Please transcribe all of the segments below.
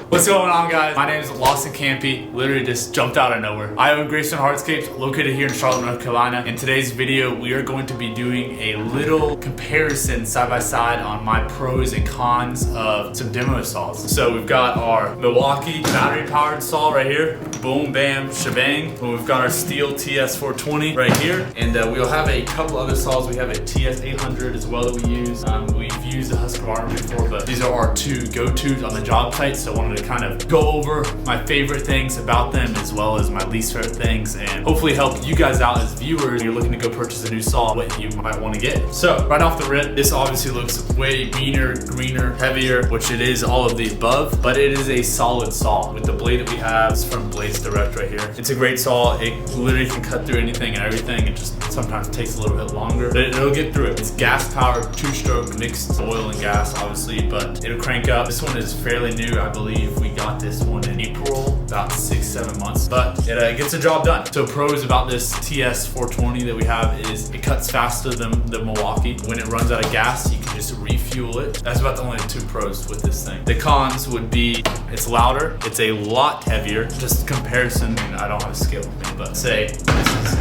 What's going on, guys? My name is Lawson Campy. Literally just jumped out of nowhere. I own Greystone Hardscapes, located here in Charlotte, North Carolina. In today's video, we are going to be doing a little comparison side by side on my pros and cons of some demo saws. So we've got our MILWAUKEE battery powered saw right here. Boom, bam, shebang. And we've got our STIHL TS420 right here. And we'll have a couple other saws. We have a TS800 as well that we use. We've used the Husqvarna before, but these are our two go-tos on the job site. So I wanted to kind of go over my favorite things about them as well as my least favorite things, and hopefully help you guys out as viewers when you're looking to go purchase a new saw, what you might want to get. So right off the rip, this obviously looks way meaner, greener, heavier, which it is all of the above, but it is a solid saw. With the blade that we have, it's from Blades Direct right here. It's a great saw. It literally can cut through anything and everything. It just sometimes takes a little bit longer, but it'll get through it. It's gas powered, 2-stroke, mixed oil and gas obviously, but it'll crank up. This one is fairly new. I believe we got this one in April, about 6-7 months, but it gets the job done. So pros about this TS420 that we have is it cuts faster than the MILWAUKEE. When it runs out of gas, you can just refuel it. That's about the only two pros with this thing. The cons would be it's louder, it's a lot heavier. Just comparison, I don't have a scale with me, but say this is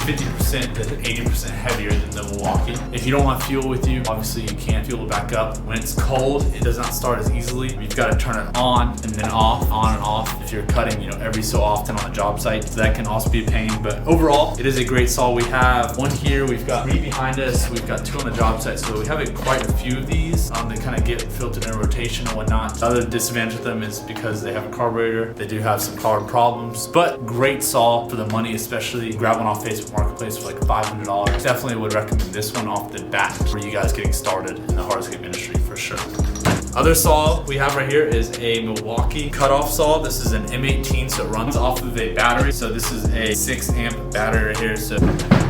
50% to 80% heavier than the MILWAUKEE. If you don't have fuel with you, obviously you can fuel it back up. When it's cold, it does not start as easily. You've got to turn it on and then off, on and off if you're cutting, every so often on a job site. So that can also be a pain, but overall, it is a great saw. We have one here, we've got 3 behind us, we've got 2 on the job site. So we have quite a few of these. They kind of get filtered in rotation and whatnot. The other disadvantage of them is because they have a carburetor. They do have some carb problems, but great saw for the money, especially. Grab one off Facebook Marketplace for like $500. Definitely would recommend this one off the bat for you guys getting started in the hardscape industry for sure. Other saw we have right here is a MILWAUKEE cutoff saw. This is an M18, so it runs off of a battery. So this is a 6-amp battery right here. So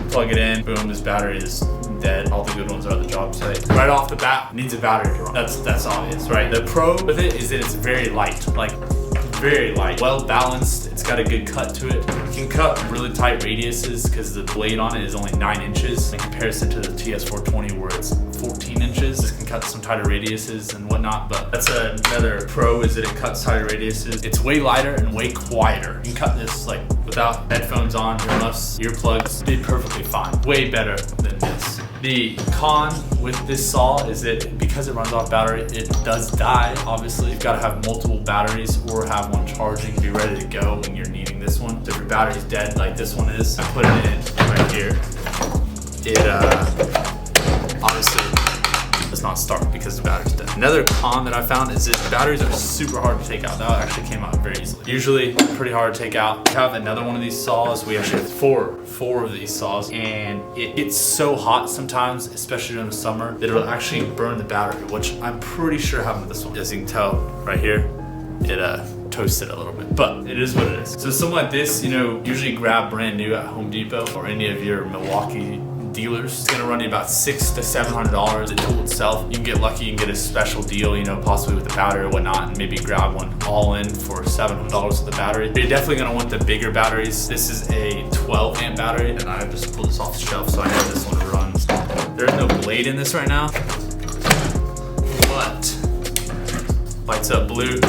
plug it in, boom, this battery is dead. All the good ones are at the job site. Right off the bat, needs a battery to run. That's obvious, right? The pro with it is that it's very light, like very light, well balanced. It's got a good cut to it. You can cut really tight radiuses because the blade on it is only 9 inches in comparison to the TS420 where it's 14 inches. This can cut some tighter radiuses and whatnot, but that's another pro is that it cuts tighter radiuses. It's way lighter and way quieter. You can cut this like without headphones on, earmuffs, earplugs, did perfectly fine. Way better than this. The con with this saw is that because it runs off battery, it does die. Obviously, you've got to have multiple batteries or have one charging to be ready to go when you're needing this one. So if your battery's dead like this one is, I put it in right here. It obviously does not start because the battery's dead. Another con that I found is that batteries are super hard to take out. That actually came out very easily. Usually pretty hard to take out. We have another one of these saws. We actually have four of these saws, and it gets so hot sometimes, especially during the summer, that it'll actually burn the battery, which I'm pretty sure happened to this one. As you can tell right here, it toasted a little bit, but it is what it is. So something like this, usually grab brand new at Home Depot or any of your MILWAUKEE dealers. It's gonna run you about $600 to $700. The tool itself, you can get lucky, you can get a special deal, possibly with the battery or whatnot, and maybe grab one all in for $700 with the battery. But you're definitely gonna want the bigger batteries. This is a 12-amp battery, and I just pulled this off the shelf, so I know this one runs. There's no blade in this right now, but lights up blue.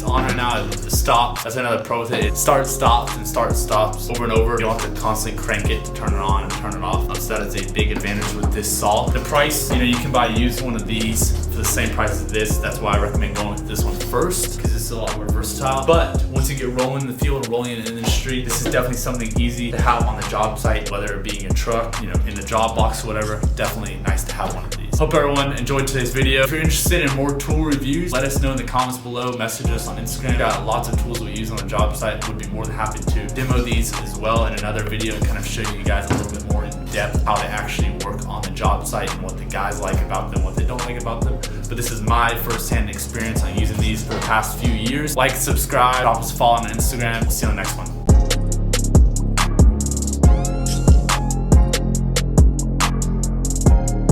On right now, it stops. That's another pro with it. It starts, stops, and starts, stops over and over. You don't have to constantly crank it to turn it on and turn it off. So that is a big advantage with this saw. The price, you can buy a used one of these for the same price as this. That's why I recommend going with this one first, because it's a lot more versatile. But once you get rolling in the field, rolling in the industry, this is definitely something easy to have on the job site, whether it be in a truck, in the job box, whatever. Definitely nice to have one of these. Hope everyone enjoyed today's video. If you're interested in more tool reviews, let us know in the comments below. Message us on Instagram. We've got lots of tools we use on the job site. Would be more than happy to demo these as well in another video and kind of show you guys a little bit more in depth how they actually work on the job site and what the guys like about them, what they don't like about them. But this is my first-hand experience on using these for the past few years. Like, subscribe, drop us a follow on Instagram. See you on the next one.